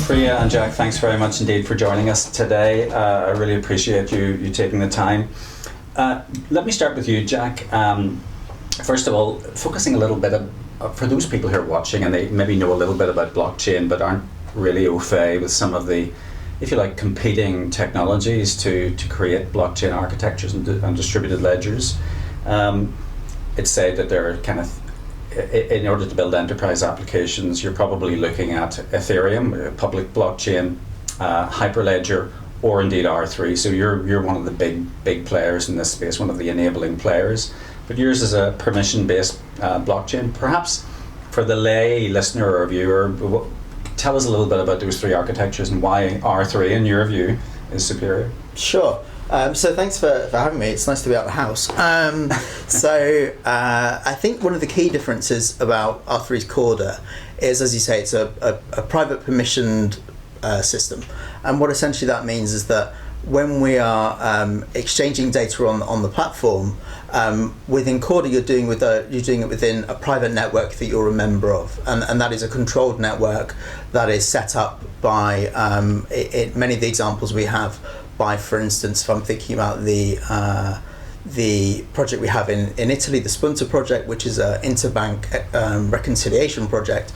Priya and Jack, thanks very much indeed for joining us today. I really appreciate you taking the time. Let me start with you, Jack. First of all, focusing a little bit for those people who are watching and they maybe know a little bit about blockchain but aren't really au fait with some of the, if you like, competing technologies to create blockchain architectures and distributed ledgers. It's said that they're kind of, in order to build enterprise applications, you're probably looking at Ethereum, public blockchain, Hyperledger, or indeed R3. So you're one of the big players in this space, one of the enabling players. But yours is a permission-based blockchain. Perhaps for the lay listener or viewer, tell us a little bit about those three architectures and why R3, in your view, is superior. Sure. So thanks for having me. It's nice to be out of the house. I think one of the key differences about R3's Corda is, as you say, it's a private permissioned system. And what essentially that means is that when we are exchanging data on the platform, within Corda you're doing it within a private network that you're a member of, and that is a controlled network that is set up by many of the examples we have by, for instance, if I'm thinking about the project we have in Italy, the Spunta project, which is an interbank reconciliation project.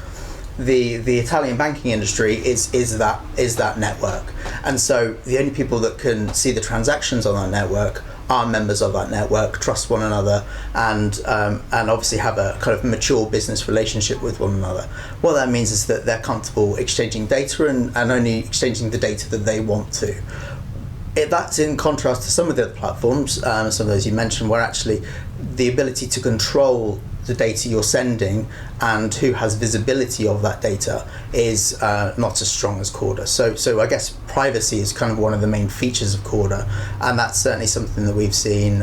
The Italian banking industry is that network, and so the only people that can see the transactions on that network are members of that network, trust one another, and obviously have a kind of mature business relationship with one another. What that means is that they're comfortable exchanging data and only exchanging the data that they want to. That's in contrast to some of the other platforms, some of those you mentioned, where actually the ability to control the data you're sending and who has visibility of that data is not as strong as Corda. So I guess privacy is kind of one of the main features of Corda, and that's certainly something that we've seen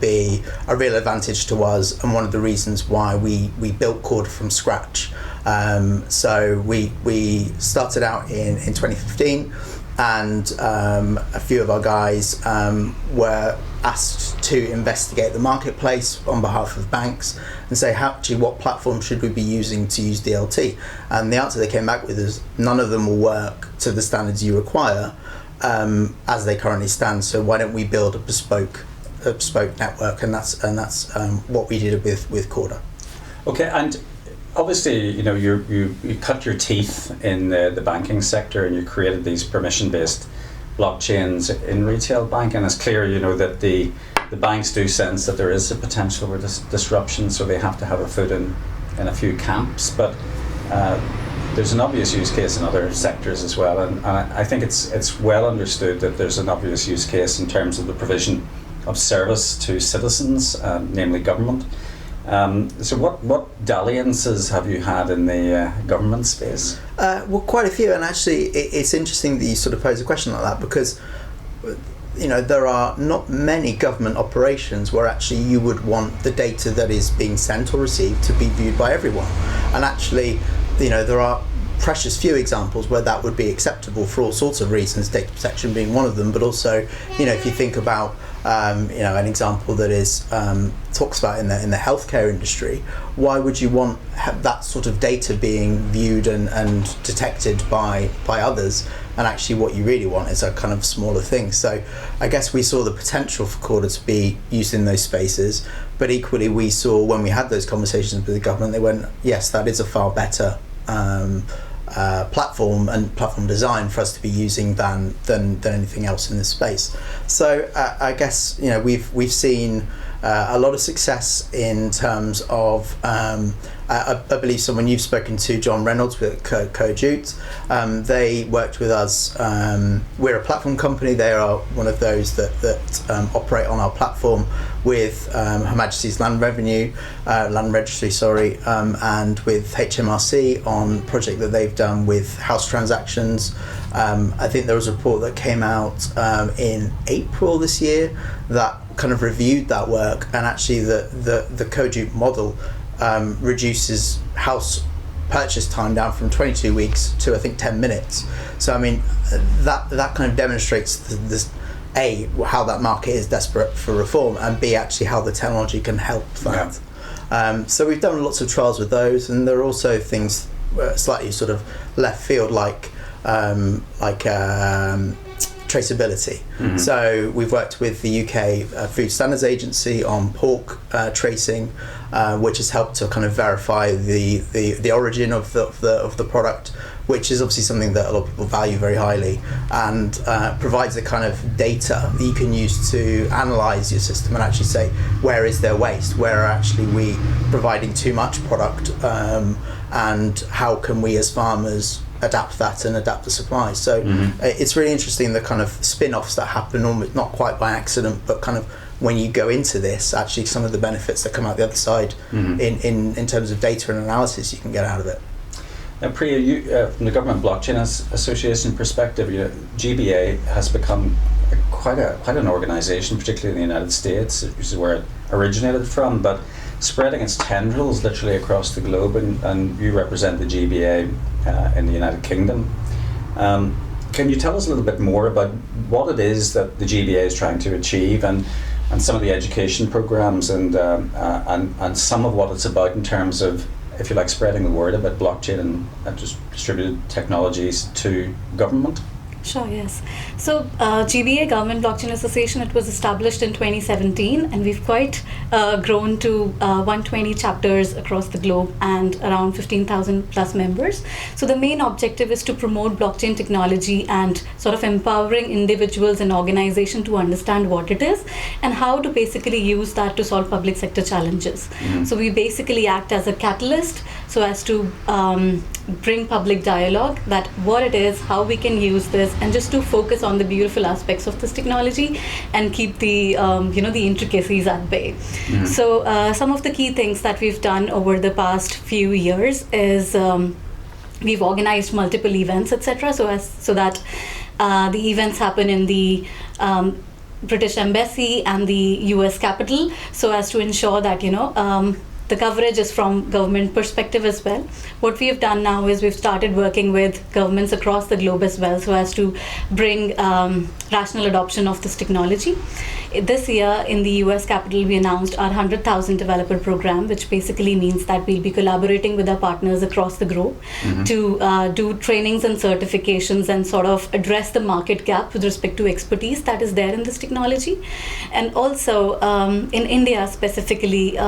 be a real advantage to us, and one of the reasons why we built Corda from scratch. So we started out in 2015, and a few of our guys were asked to investigate the marketplace on behalf of banks and say, what platform should we be using to use DLT? And the answer they came back with is none of them will work to the standards you require as they currently stand. So why don't we build a bespoke network? And that's what we did with Corda. Okay, and obviously, you cut your teeth in the banking sector and you created these permission-based blockchains in retail banking. It's clear, that the banks do sense that there is a potential for disruption, so they have to have a foot in a few camps. But there's an obvious use case in other sectors as well, and I think it's well understood that there's an obvious use case in terms of the provision of service to citizens, namely government. So what dalliances have you had in the government space? Well, quite a few, and actually it's interesting that you sort of pose a question like that, because there are not many government operations where actually you would want the data that is being sent or received to be viewed by everyone. And actually, there are precious few examples where that would be acceptable for all sorts of reasons, data protection being one of them, but also, if you think about an example that is talks about in the healthcare industry, why would you want that sort of data being viewed and detected by others? And actually what you really want is a kind of smaller thing. So I guess we saw the potential for Corda to be used in those spaces, but equally we saw when we had those conversations with the government, they went, yes, that is a far better platform and platform design for us to be using than anything else in this space. So I guess we've seen a lot of success in terms of I believe someone you've spoken to, John Reynolds with Cojute. They worked with us. We're a platform company. They are one of those that operate on our platform with Her Majesty's Land Registry, and with HMRC on a project that they've done with house transactions. I think there was a report that came out in April this year that kind of reviewed that work, and actually the Cojute model reduces house purchase time down from 22 weeks to I think 10 minutes. So I mean that kind of demonstrates this, A, how that market is desperate for reform, and B, actually how the technology can help that. Yeah. So we've done lots of trials with those, and there are also things slightly sort of left field, like traceability. So we've worked with the UK Food Standards Agency on pork tracing, which has helped to kind of verify the origin of the product, which is obviously something that a lot of people value very highly, and provides a kind of data that you can use to analyse your system and actually say, where is there waste? Where are actually we providing too much product? And how can we as farmers adapt that and adapt the supply? So it's really interesting, the kind of spin-offs that happen, almost not quite by accident, but kind of when you go into this, actually some of the benefits that come out the other side in terms of data and analysis you can get out of it. Now, Priya, you, from the Government Blockchain Association perspective, GBA has become quite an organisation, particularly in the United States, which is where it originated from, but spreading its tendrils literally across the globe, and you represent the GBA in the United Kingdom. Can you tell us a little bit more about what it is that the GBA is trying to achieve, and some of the education programs, and some of what it's about in terms of, if you like, spreading the word about blockchain and just distributed technologies to government? Sure, yes. So GBA, Government Blockchain Association, it was established in 2017, and we've quite grown to 120 chapters across the globe and around 15,000 plus members. So the main objective is to promote blockchain technology and sort of empowering individuals and organizations to understand what it is and how to basically use that to solve public sector challenges. So we basically act as a catalyst so as to bring public dialogue that what it is, how we can use this, and just to focus on the beautiful aspects of this technology and keep the the intricacies at bay. So some of the key things that we've done over the past few years is we've organized multiple events, etc. So that the events happen in the British Embassy and the US Capitol, so as to ensure that the coverage is from government perspective as well. What we have done now is we've started working with governments across the globe as well, so as to bring rational adoption of this technology. This year in the US Capitol, we announced our 100,000 developer program, which basically means that we'll be collaborating with our partners across the globe to do trainings and certifications and sort of address the market gap with respect to expertise that is there in this technology. And also in India specifically,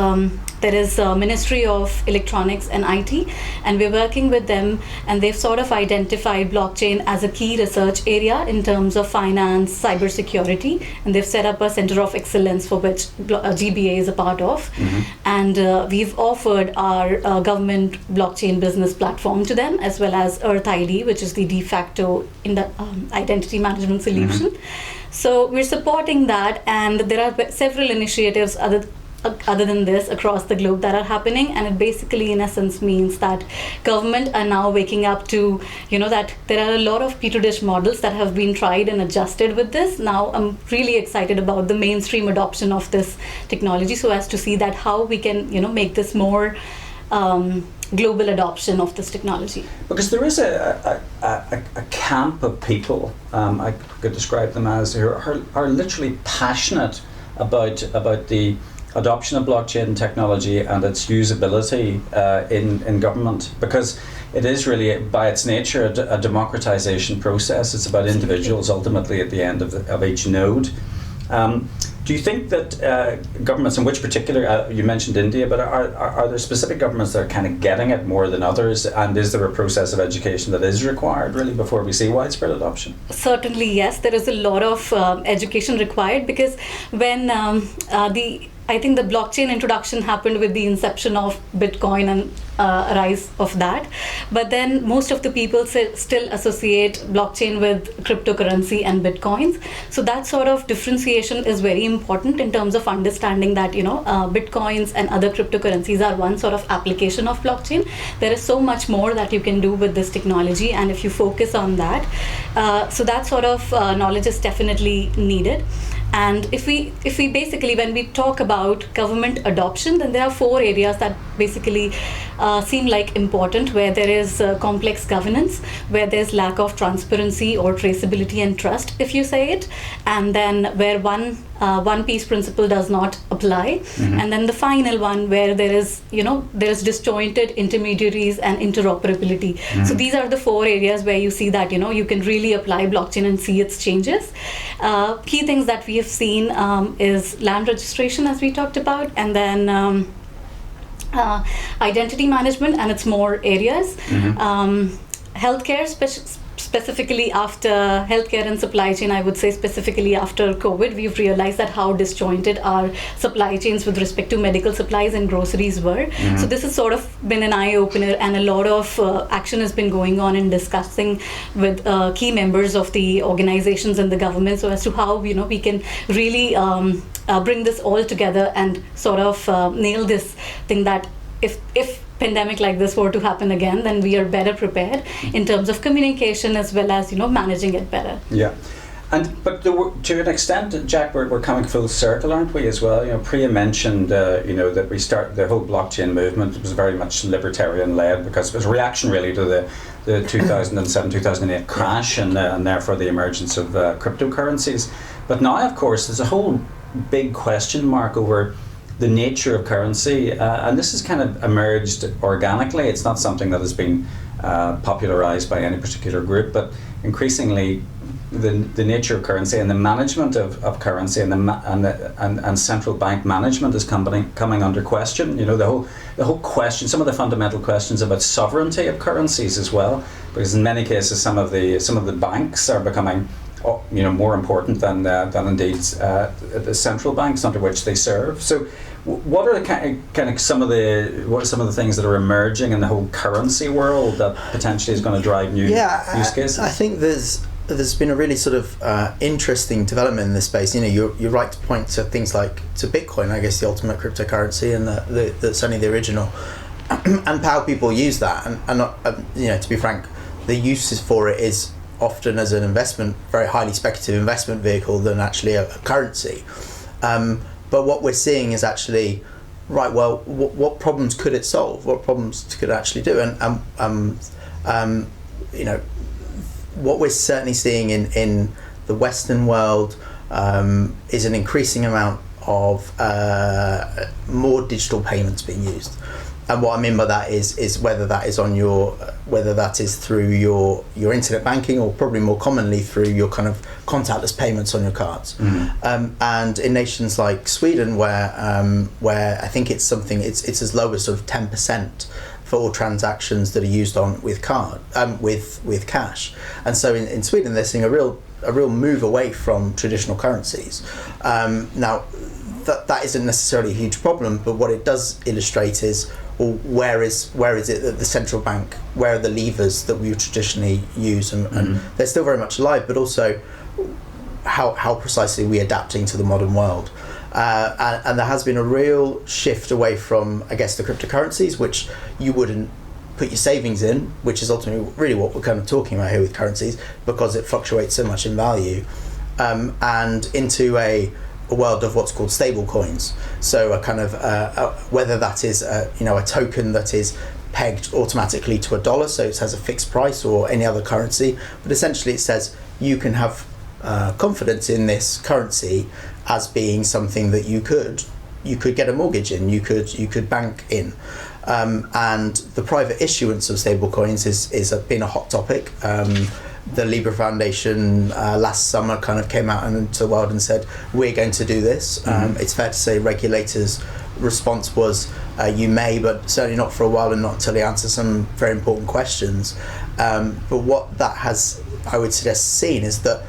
there is a Ministry of Electronics and IT, and we're working with them, and they've sort of identified blockchain as a key research area in terms of finance, cybersecurity, and they've set up a center of excellence for which GBA is a part of. And we've offered our government blockchain business platform to them, as well as Earth ID, which is the de facto in the identity management solution. So we're supporting that, and there are several initiatives other than this across the globe that are happening, and it basically in essence means that government are now waking up to that there are a lot of petri dish models that have been tried and adjusted with this. Now I'm really excited about the mainstream adoption of this technology, so as to see that how we can make this more global adoption of this technology. Because there is a camp of people, I could describe them as, who are literally passionate about the adoption of blockchain technology and its usability in government, because it is really, by its nature, a democratization process. It's about individuals ultimately at the end of each node. Do you think that governments, in which particular, you mentioned India, but are there specific governments that are kind of getting it more than others, and is there a process of education that is required really before we see widespread adoption? Certainly, yes. There is a lot of education required, because when I think the blockchain introduction happened with the inception of Bitcoin and rise of that. But then most of the people still associate blockchain with cryptocurrency and Bitcoins. So that sort of differentiation is very important in terms of understanding that, Bitcoins and other cryptocurrencies are one sort of application of blockchain. There is so much more that you can do with this technology, and if you focus on that, so that sort of knowledge is definitely needed. And if we basically, when we talk about government adoption, then there are 4 areas that basically seem like important, where there is complex governance, where there's lack of transparency or traceability and trust, if you say it, and then where one piece principle does not apply, and then the final one where there is disjointed intermediaries and interoperability. So these are the 4 areas where you see that you can really apply blockchain and see its changes. Key things that we have seen is land registration, as we talked about, and then identity management and its more areas. Healthcare, specifically after healthcare and supply chain, I would say specifically after COVID, we've realized that how disjointed our supply chains with respect to medical supplies and groceries were. So this has sort of been an eye-opener, and a lot of action has been going on in discussing with key members of the organizations and the government, so as to how we can really bring this all together and sort of nail this thing, that if pandemic like this were to happen again, then we are better prepared in terms of communication as well as managing it better. Yeah. But to an extent, Jack, we're coming full circle, aren't we, as well? Priya mentioned, that we start the whole blockchain movement was very much libertarian-led, because it was a reaction really to the 2007-2008 crash and therefore the emergence of cryptocurrencies. But now, of course, there's a whole big question mark over the nature of currency, and this has kind of emerged organically. It's not something that has been popularized by any particular group, but increasingly the nature of currency and the management of currency and central bank management is coming under question. The whole question, some of the fundamental questions about sovereignty of currencies as well, because in many cases some of the banks are becoming more important than indeed the central banks under which they serve. So, what are some of the things that are emerging in the whole currency world that potentially is going to drive new use cases? I think there's been a really sort of interesting development in this space. You're right to point to things like Bitcoin, I guess the ultimate cryptocurrency, and that's only the original, and how people use that. And to be frank, the uses for it is often as an investment, very highly speculative investment vehicle, than actually a currency. But what we're seeing is actually, right, well, what problems could it solve? What problems could it actually do? And what we're certainly seeing in the Western world is an increasing amount of more digital payments being used. And what I mean by that is whether that is through your internet banking, or probably more commonly through your kind of contactless payments on your cards. And in nations like Sweden, where I think it's as low as sort of 10% for all transactions that are used with cash. And so in Sweden, they're seeing a real move away from traditional currencies. Now, that isn't necessarily a huge problem, but what it does illustrate is, well, where is it that the central bank, where are the levers that we would traditionally use, and they're still very much alive, but also how precisely are we adapting to the modern world. And there has been a real shift away from, I guess, the cryptocurrencies, which you wouldn't put your savings in, which is ultimately really what we're kind of talking about here with currencies, because it fluctuates so much in value, and into a world of what's called stable coins. So a kind of whether that is a token that is pegged automatically to $1, so it has a fixed price, or any other currency, but essentially it says you can have confidence in this currency as being something that you could get a mortgage in, you could bank in, and the private issuance of stable coins is been a hot topic. The Libra Foundation last summer kind of came out into the world and said, we're going to do this. It's fair to say regulators' response was, you may, but certainly not for a while, and not until they answer some very important questions. But what that has, I would suggest, seen is that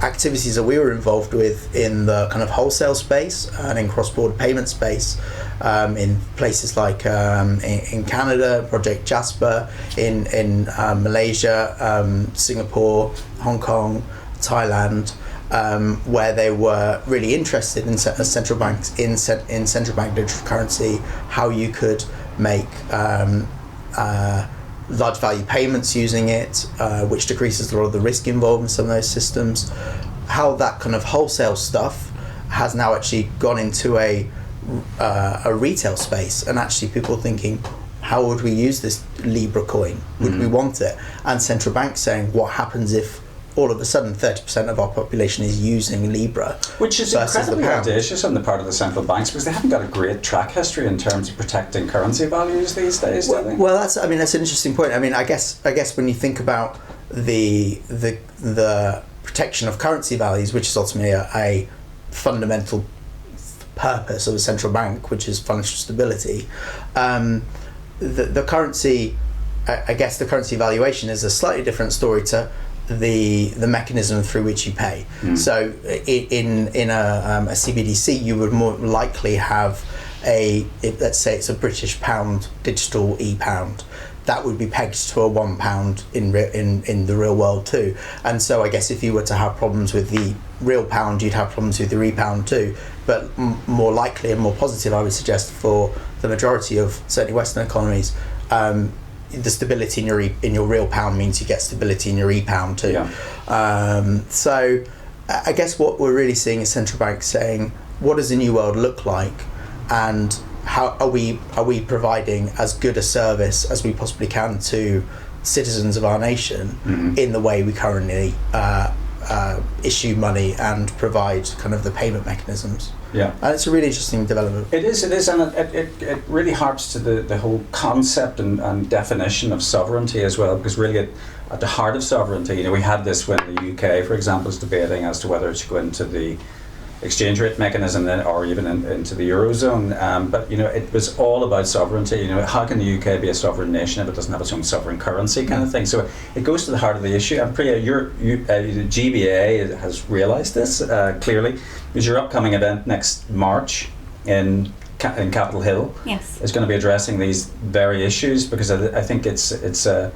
activities that we were involved with in the kind of wholesale space and in cross-border payment space, in places like in Canada, Project Jasper, in Malaysia, Singapore, Hong Kong, Thailand, where they were really interested in central banks in central bank digital currency, how you could make large value payments using it, which decreases a lot of the risk involved in some of those systems. How that kind of wholesale stuff has now actually gone into a a retail space, and actually people thinking, how would we use this Libra coin? Would we want it? And central banks saying, what happens if all of a sudden 30% of our population is using Libra? Which is incredibly audacious on the part of the central banks, because they haven't got a great track history in terms of protecting currency values these days, do they? Well, that's an interesting point. I mean, I guess when you think about the protection of currency values, which is ultimately a fundamental purpose of a central bank, which is financial stability, the currency, I guess the currency valuation is a slightly different story to the mechanism through which you pay. So in a CBDC, you would more likely have let's say it's a British pound digital e-pound. That would be pegged to a £1 in the real world too. And so I guess if you were to have problems with the real pound, you'd have problems with the e-pound too. But more likely and more positive, I would suggest, for the majority of certainly Western economies, the stability in your real pound means you get stability in your e-pound too. Yeah. So I guess what we're really seeing is central banks saying, what does the new world look like, and how are we providing as good a service as we possibly can to citizens of our nation in the way we currently issue money and provide kind of the payment mechanisms. Yeah, and it's a really interesting development. It is, and it really harps to the whole concept and definition of sovereignty as well, because really at the heart of sovereignty, we had this when the UK, for example, was debating as to whether it should go into the exchange rate mechanism or even into the Eurozone, but it was all about sovereignty. How can the UK be a sovereign nation if it doesn't have its own sovereign currency, kind of thing? So it goes to the heart of the issue. And Priya, the GBA has realised this clearly, because your upcoming event next March in Capitol Hill is going to be addressing these very issues, because I think it's a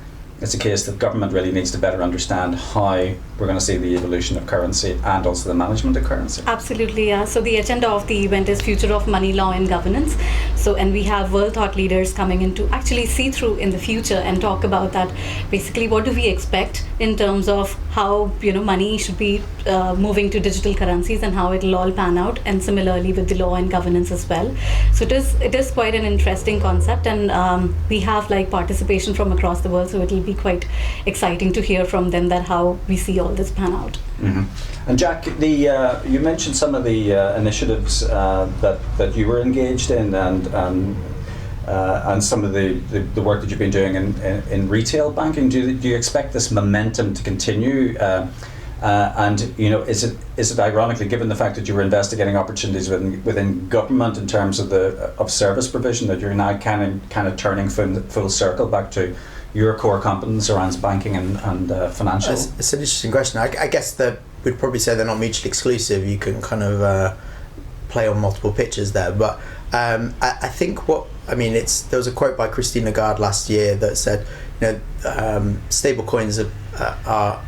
case that government really needs to better understand how we're going to see the evolution of currency and also the management of currency. Absolutely, yeah. So the agenda of the event is Future of Money, Law and Governance. So, and we have world thought leaders coming in to actually see through in the future and talk about that. Basically, what do we expect in terms of how money should be moving to digital currencies and how it'll all pan out, and similarly with the law and governance as well. So it is quite an interesting concept, and we have participation from across the world. So it'll be quite exciting to hear from them that how we see all this pan out. And Jack, you mentioned some of the initiatives that you were engaged in, and some of the work that you've been doing in retail banking. Do you expect this momentum to continue? And is it ironically, given the fact that you were investigating opportunities within government in terms of service provision, that you're now kind of turning full circle back to your core competence around banking and financial? It's an interesting question. I guess that we'd probably say they're not mutually exclusive. You can kind of play on multiple pitches there. But I think there was a quote by Christine Lagarde last year that said, stable coins are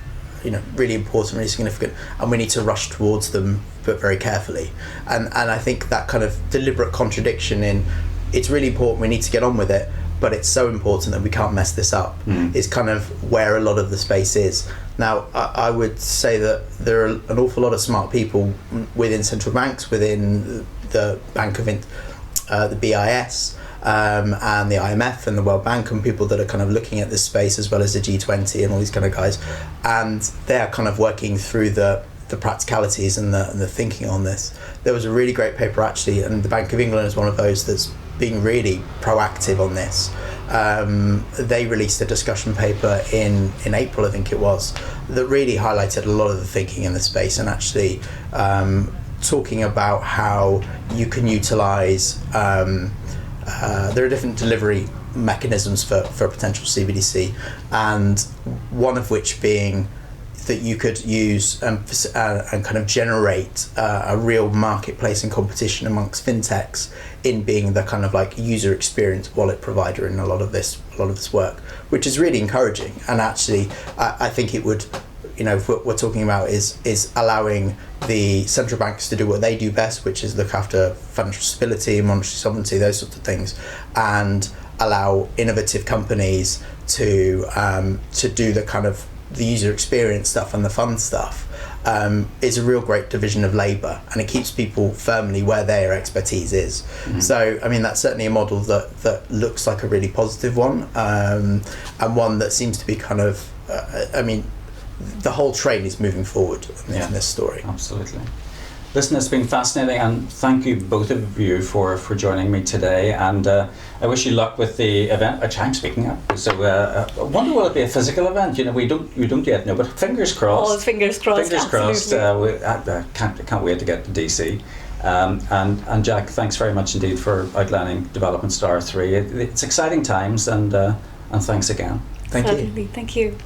really important, really significant, and we need to rush towards them, but very carefully. And I think that kind of deliberate contradiction in, it's really important, we need to get on with it, but it's so important that we can't mess this up, is kind of where a lot of the space is. Now, I would say that there are an awful lot of smart people within central banks, within the Bank of the BIS, and the IMF and the World Bank, and people that are kind of looking at this space, as well as the G20 and all these kind of guys, and they're kind of working through the practicalities and the thinking on this. There was a really great paper actually, and the Bank of England is one of those that's being really proactive on this. They released a discussion paper in April, I think it was, that really highlighted a lot of the thinking in the space, and actually talking about how you can utilise there are different delivery mechanisms for potential CBDC, and one of which being that you could use and kind of generate a real marketplace and competition amongst fintechs in being the kind of user experience wallet provider in a lot of this work, which is really encouraging. And actually I think it would, if what we're talking about is allowing the central banks to do what they do best, which is look after financial stability, monetary sovereignty, those sorts of things, and allow innovative companies to do the kind of the user experience stuff and the fun stuff. is a real great division of labour, and it keeps people firmly where their expertise is. So, I mean, that's certainly a model that looks like a really positive one, and one that seems to be kind of, I mean, the whole train is moving forward in this story. Absolutely. Listen, it's been fascinating, and thank you both of you for joining me today. And I wish you luck with the event, which I'm speaking at. So I wonder will it be a physical event? You know, we don't yet know, but fingers crossed. All fingers crossed. Fingers crossed. I can't wait to get to DC. And Jack, thanks very much indeed for outlining Development Star 3. It's exciting times, and thanks again. Thank you. Certainly. Thank you.